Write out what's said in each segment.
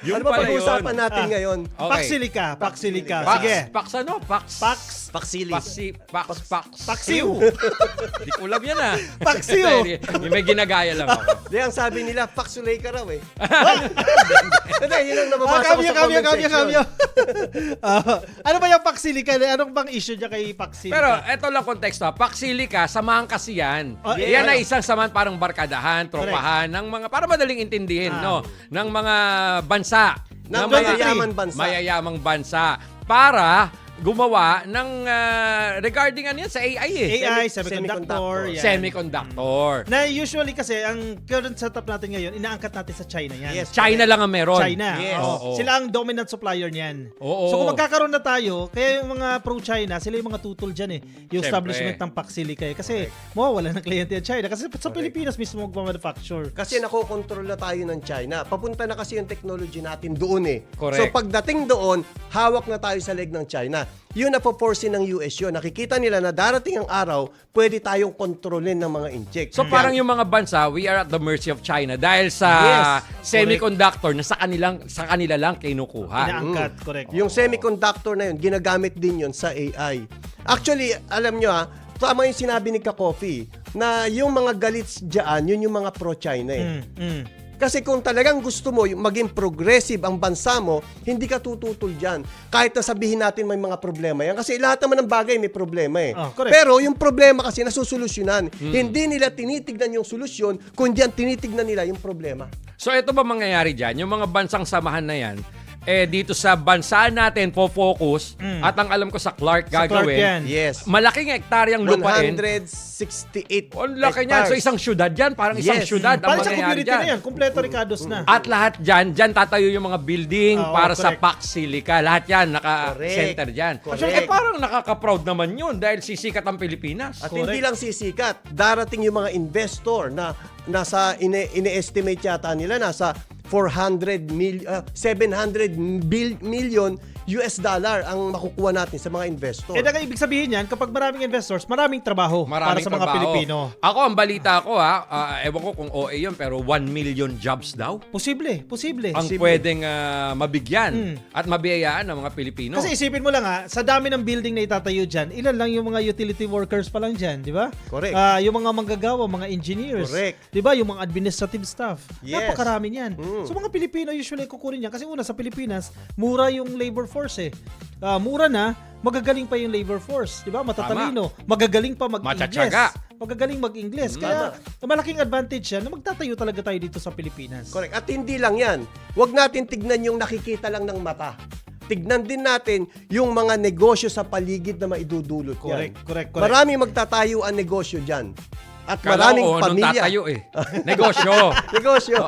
Yung Ano ba pala pag-uusapan yun. natin ngayon? Okay. Paksilika. Pax, Sige. Pax ano? Pax. Pax. Paksili. Pax. Paksiw. Di ko alam yan ah. Paksiw. Yung may ginagaya lang ako. Di, ang sabi nila, paksulay ka raw eh. Hindi, yun ang nababasa ko Kamyo, sa kamyo, comment kamyo, section. kamyo. Ano ba yung paksilika? Anong bang issue niya kay paksilika? Pero eto lang konteksto. Paksilika, samahan kasi yan. Oh, Yan yeah. ay isang samahan parang barkadahan, tropahan, ng mga, para madaling intindihin, no? Ng mga bansa. Ng mga mayayaman bansa. Mayayamang bansa. Para gumawa ng regarding ano yan sa AI eh. AI, Semiconductor. semiconductor. Yan. Semiconductor. Na usually kasi, ang current setup natin ngayon, inaangkat natin sa China yan. Yes. China lang ang meron. China. Yes. Oo. Sila ang dominant supplier niyan. Oo. So kung magkakaroon na tayo, kaya yung mga pro-China, sila yung mga tutol dyan eh. Yung Siyempre. establishment ng paksilika eh. Kasi mawawala ng kliyente ang China. Kasi sa Pilipinas mismo magmamanufacture. Kasi nakokontrol na tayo ng China. Papunta na kasi yung technology natin doon eh. Correct. So pagdating doon, hawak na tayo sa leg ng China. Yun na po-force ng US yun. Nakikita nila na darating ang araw, pwede tayong kontrolin ng mga inject. So parang yung mga bansa, we are at the mercy of China dahil sa Yes, semiconductor na sa kanila lang kinukuha. Inaangkat, correct. Yung semiconductor na yun, ginagamit din yun sa AI. Actually, alam nyo tama yung sinabi ni Ka-Coffee, na yung mga galits dyan, yun yung mga pro-China eh. Kasi kung talagang gusto mo maging progressive ang bansa mo, hindi ka tututol dyan. Kahit na sabihin natin may mga problema yan. Kasi lahat naman ng bagay may problema eh. Correct. Pero yung problema kasi nasusolusyonan. Hindi nila tinitignan yung solusyon, kundi ang tinitignan nila yung problema. So ito ba mangyayari dyan? Yung mga bansang samahan na yan, dito sa bansa natin po-focus at ang alam ko sa Clark Sa Clark gagawin. yan. Yes. Malaking hektaryang lupain. 168 Ang laki niyan. So isang syudad dyan. Parang isang Yes. syudad ang Para sa mangyayari community na dyan. yan. Kompleto Ricardos na. At lahat dyan tatayo yung mga building Oo, para sa correct. Paksilika. Lahat yan, naka-center dyan. Correct. Parang nakaka-proud naman yun dahil sisikat ang Pilipinas. At hindi lang sisikat, darating yung mga investor na nasa ine-estimate yata nila nasa 700 million US dollar ang makukuha natin sa mga investor. Ang ibig sabihin yan, kapag maraming investors, maraming trabaho para sa mga trabaho. Pilipino. Ako, ang balita ko ewan ko kung OA yun, pero 1 million jobs daw Posible. ang pwedeng mabigyan at mabiyayaan ng mga Pilipino. Kasi isipin mo lang sa dami ng building na itatayo dyan, ilan lang yung mga utility workers pa lang dyan, di ba? Correct. Yung mga manggagawa, mga engineers. Correct. Di ba? Yung mga administrative staff. Yes. Napakarami niyan. So mga Pilipino usually kukunin yan. Kasi una, sa Pilipinas, mura yung labor force eh. Mura na, magagaling pa yung labor force. Di ba? Matatalino. Magagaling pa mag-Ingles. Matsatsaga. Magagaling mag-Ingles. Kaya malaking advantage yan na magtatayo talaga tayo dito sa Pilipinas. Correct. At hindi lang yan. Huwag natin tignan yung nakikita lang ng mata. Tignan din natin yung mga negosyo sa paligid na maidudulot yan. Correct. Maraming magtatayo ang negosyo dyan. At Kala maraming ko, nung pamilya. tatayo Negosyo. Negosyo.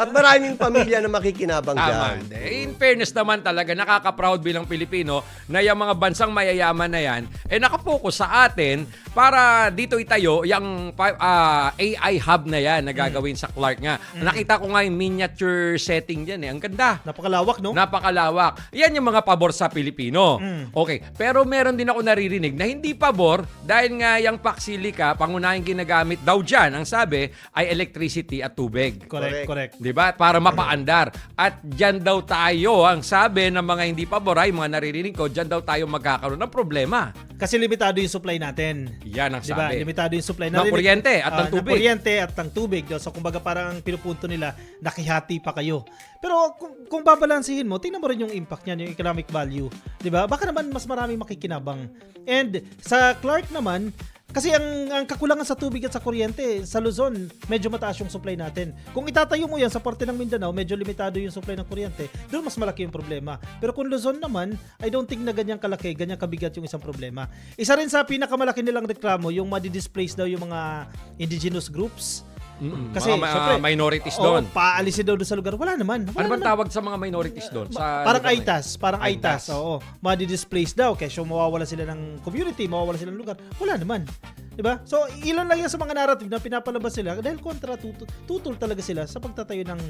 At maraming pamilya na makikinabang dyan. Tama. In fairness naman talaga, nakaka-proud bilang Pilipino na yung mga bansang mayayaman na yan, nakapokus sa atin para dito itayo yung AI hub na yan na gagawin sa Clark nga. Nakita ko nga yung miniature setting dyan Ang ganda. Napakalawak, no? Napakalawak. Yan yung mga pabor sa Pilipino. Okay. Pero meron din ako naririnig na hindi pabor dahil nga yung Paksilika, pangunahing ginagamit daw dyan, ang sabi, ay electricity at tubig. Correct. Di ba? Para mapaandar. At dyan daw tayo, ang sabi ng mga hindi pabor, ay mga naririnig ko, dyan daw tayo magkakaroon ng problema. Kasi limitado yung supply natin. Yan ang Diba? sabi. Limitado yung supply. Ng kuryente at ng tubig. Ng kuryente at ng tubig. So, kumbaga parang pinupunto nila, nakihati pa kayo. Pero kung babalansihin mo, tingnan mo rin yung impact niyan, yung economic value. Diba? Baka naman mas maraming makikinabang. And sa Clark naman, kasi ang kakulangan sa tubig at sa kuryente, sa Luzon, medyo mataas yung supply natin. Kung itatayo mo yan sa parte ng Mindanao, medyo limitado yung supply ng kuryente, doon mas malaki yung problema. Pero kung Luzon naman, I don't think na ganyang kalaki, ganyang kabigat yung isang problema. Isa rin sa pinakamalaki nilang reklamo, yung madi-displace daw yung mga indigenous groups. Kasi mga syempre, minorities doon. paalisin daw doon sa lugar. Wala naman. Ano bang tawag sa mga minorities doon? Sa Parang lugar na yun? AITAS. Parang AITAS. AITAS. Oo. Madi-displace daw. Kaya mawawala sila ng community, mawawala sila ng lugar. Wala naman. Diba? So, ilan lang yan sa mga narrative na pinapalabas sila dahil kontra tutol talaga sila sa pagtatayo ng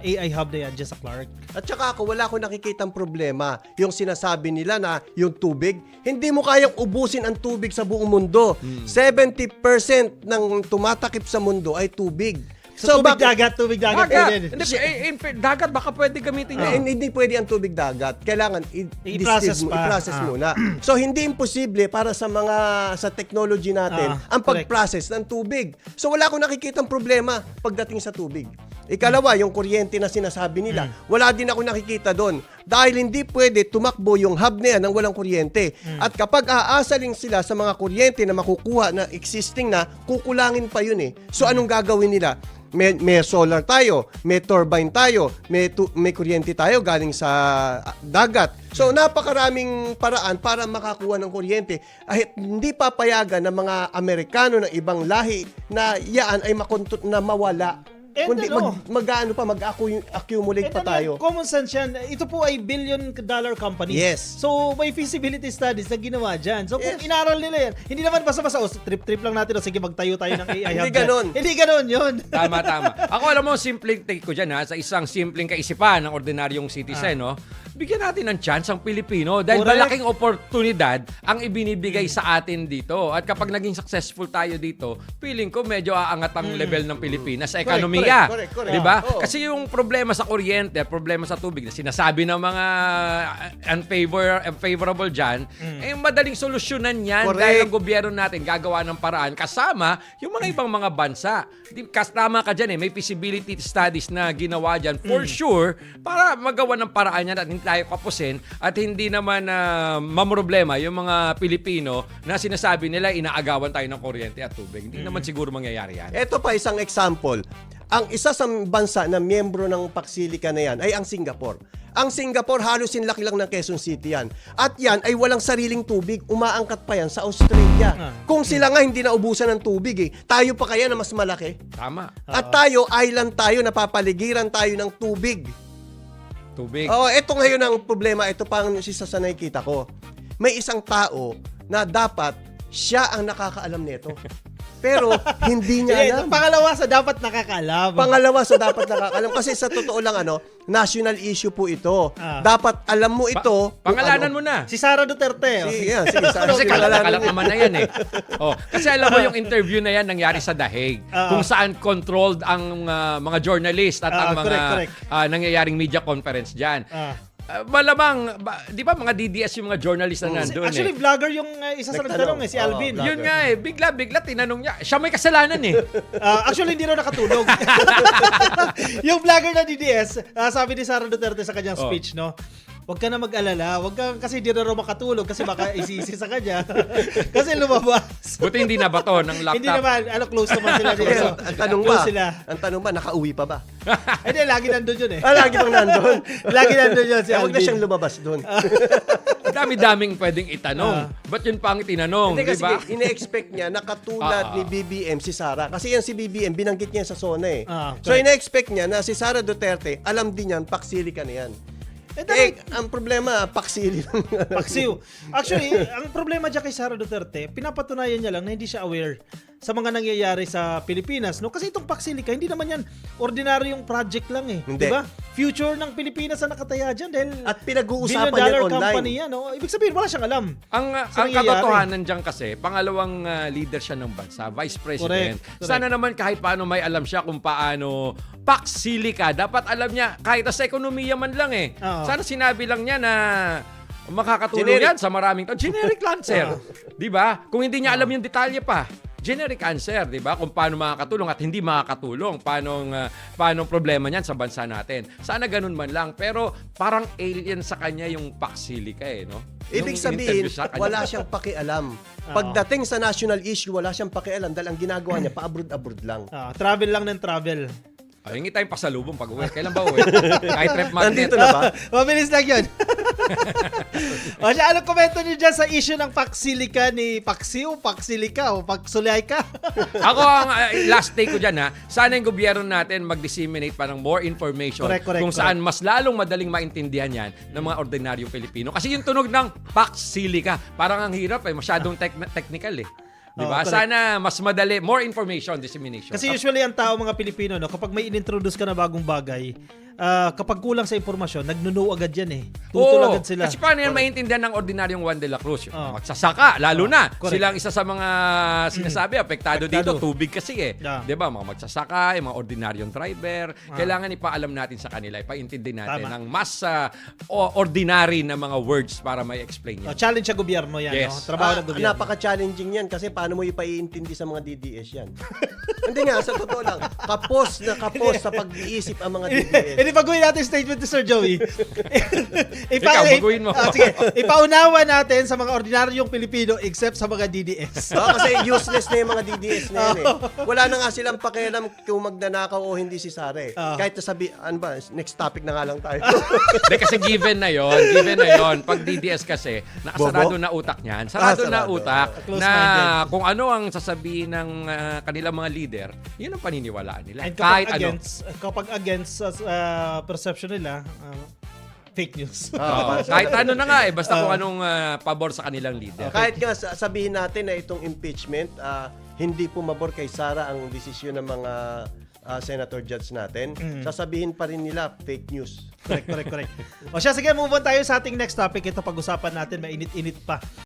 AI hub na yan dyan sa Clark. At saka wala ko nakikitang problema. Yung sinasabi nila na yung tubig, hindi mo kayang ubusin ang tubig sa buong mundo. 70% ng tumatakip sa mundo ay tubig. So, tubig bakit- tubig dagat. Dagat. pwede. Hindi, dagat baka pwede gamitin Eh, yun. hindi pwede ang tubig dagat. Kailangan I-process pa. i-process muna. So hindi imposible para sa technology natin ang correct. pag-process ng tubig. So wala akong nakikitang problema pagdating sa tubig. Ikalawa, yung kuryente na sinasabi nila, wala din ako nakikita doon. Dahil hindi pwede tumakbo yung hub na yan ng walang kuryente. At kapag aasaling sila sa mga kuryente na makukuha na existing na, kukulangin pa yun eh. So anong gagawin nila? May solar tayo, may turbine tayo, may kuryente tayo galing sa dagat. So napakaraming paraan para makakuha ng kuryente. Ay hindi papayagan ng mga Amerikano ng ibang lahi na yaan ay na mawala. And Kundi ano? mag-accumulate pa And tayo. common sense yan. Ito po ay billion-dollar company. Yes. So, may feasibility studies na ginawa dyan. So, kung Yes. inaral nila yan, hindi naman basta-basta, trip-trip lang natin, sige, magtayo tayo ng AI Hindi hub dyan. ganon. Hindi ganon yun. Tama. Ako alam mo, simpleng take ko dyan sa isang simpleng kaisipan ng ordinaryong citizen, no? Bigyan natin ng chance ang Pilipino dahil Correct. malaking oportunidad ang ibinibigay sa atin dito. At kapag naging successful tayo dito, feeling ko medyo aangat ang level ng Pilipinas sa ekonomiya. correct. 'Di ba? Oo. Kasi yung problema sa kuryente, problema sa tubig na sinasabi ng mga unfavorable dyan, madaling solusyonan yan Correct. dahil ang gobyerno natin gagawa ng paraan kasama yung mga ibang mga bansa. Tama ka dyan may feasibility studies na ginawa dyan for sure para magawa ng paraan yan at hindi tayo kapusin at hindi naman mamroblema yung mga Pilipino na sinasabi nila inaagawan tayo ng kuryente at tubig. Hindi naman siguro mangyayari yan. Ito pa isang example. Ang isa sa bansa na miyembro ng Paksilica na yan ay ang Singapore. Ang Singapore halos laki lang ng Quezon City yan. At yan ay walang sariling tubig. Umaangkat pa yan sa Australia. Kung sila nga hindi naubusan ng tubig tayo pa kaya na mas malaki? Tama. At tayo, island tayo, napapaligiran tayo ng tubig. Tubig. Oh, ito ngayon ang problema. Ito pa ang isa sa nakikita ko. May isang tao na dapat siya ang nakakaalam nito. Pero hindi niya alam. Pangalawa sa dapat nakakaalam. Pangalawa sa dapat nakakaalam. Kasi sa totoo lang, national issue po ito. Dapat alam mo ito. Pangalanan mo na. Si Sara Duterte. Sige, Kasi kalat naman na yan kasi alam mo yung interview na yan nangyari sa Dahig kung saan controlled ang mga journalist at ang mga correct. Nangyayaring media conference dyan. Malamang, di ba mga DDS yung mga journalist na nandun Actually, vlogger yung isa sa nagtanong si Oo, Alvin. vlogger. Yun nga bigla tinanong niya. Siya may kasalanan Actually, hindi raw nakatulog. Yung vlogger na DDS, sabi ni Sara Duterte sa kanyang speech, no? Huwag ka na mag-alala. Huwag ka, kasi hindi na raw makatulog kasi baka isisi sa kanya. Kasi lumabas. Buti hindi na bato ng laptop. Hindi naman. Close naman sila dito. Ang tanong ba, nakauwi pa ba? Hindi, lagi nandun yun Lagi bang nandun? Lagi nandun yun si Huwag na Alvin. siyang lumabas doon. Dami-daming pwedeng itanong. Ba't yun pa ang itinanong? Hindi Di kasi ba? ine-expect niya na katulad ni BBM si Sara. Kasi yan si BBM, binanggit niya sa SONA correct. So ine-expect niya na si Sara Duterte, alam din yan, Paksilica na yan. Ang problema, paksili lang. Paksiw. Actually, ang problema dyan kay Sara Duterte, pinapatunayan niya lang na hindi siya aware sa mga nangyayari sa Pilipinas. No? Kasi itong Paksilica, hindi naman yan ordinaryong project lang Hindi. Diba? Future ng Pilipinas ang nakataya dyan dahil At pinag-uusapan yan billion-dollar online. company yan. No? Ibig sabihin, wala siyang alam. Ang nangyayari. katotohanan dyan kasi, pangalawang leader siya ng bansa, Vice President. Correct. Sana naman kahit paano may alam siya kung paano Paksilica. Dapat alam niya, kahit sa ekonomiya man lang Oo. Sana sinabi lang niya na makakatulong Generic. yan sa maraming tao. Generic answer. Di ba? Kung hindi niya alam yung detalye pa. Generic answer, di ba? Kung paano makakatulong at hindi makakatulong. Paano problema niyan sa bansa natin. Sana ganun man lang. Pero parang alien sa kanya yung Paksilica no? Ibig Yung sabihin, interview sa kanya. wala siyang pakialam. Pagdating sa national issue, wala siyang pakialam dahil ang ginagawa niya, pa-abroad-abroad lang. Travel lang ng travel. Ay, hingi tayong pasalubong pag uwi. Kailan ba uwi? Kahit rep magnet. Nandito na ba? Mabilis lang yun. O siya, anong komento niyo dyan sa issue ng Paksilica ni Paksiw, Paksilika o Paksulayka? Ako ang last take ko dyan sana yung gobyerno natin mag-disseminate pa ng more information Correct, kung saan mas lalong madaling maintindihan yan ng mga ordinaryong Pilipino. Kasi yung tunog ng Paksilica, parang ang hirap masyadong technical Di ba? correct. Sana mas madali, more information, dissemination. Kasi usually ang tao mga Pilipino, no, kapag may inintroduce ka na bagong bagay, kapag kulang sa impormasyon, nagnuno agad yan eh. Tutol Oo, agad sila. kasi paano yan maintindihan ng ordinaryong Juan de la Cruz? Oh. Magsasaka, lalo na. Correct. Silang isa sa mga sinasabi, apektado dito, tubig kasi eh. Yeah. 'Di ba? Mga magsasaka, yung mga ordinaryong driver, kailangan ipaalam natin sa kanila, ipaintindi natin Tama. ng mas ordinary na mga words para may explain yan. Challenge sa gobyerno yan. Yes. No? Trabaho ng gobyerno. Napaka-challenging yan kasi paano mo ipaiintindi sa mga DDS yan? Hindi nga, sa totoo lang, kapos sa pag-iisip ang mga DDS. Hindi baguhin natin yung statement ni Sir Joey. Ikaw, baguhin mo. Sige, ipaunawa natin sa mga ordinaryong Pilipino except sa mga DDS. Kasi useless na yung mga DDS na yan eh. Wala na nga silang pakialam kung magnanakaw o hindi si Sara eh. Kahit nasabi, ano ba, next topic na nga lang tayo. Hindi, kasi given na yon. Pag DDS kasi, nakasarado Bobo? na utak niyan. Sarado na sarado. utak Close-minded. na kung ano ang sasabihin ng kanilang mga leader, yun ang paniniwalaan nila. And Kahit kapag against perception nila, fake news. kahit ano na nga basta kung anong pabor sa kanilang leader. Kahit nga sabihin natin na itong impeachment, hindi pumabor kay Sara ang desisyon ng mga senator judge natin, sasabihin pa rin nila fake news. Correct. O siya, sige, move on tayo sa ating next topic. Ito pag-usapan natin, mainit-init pa.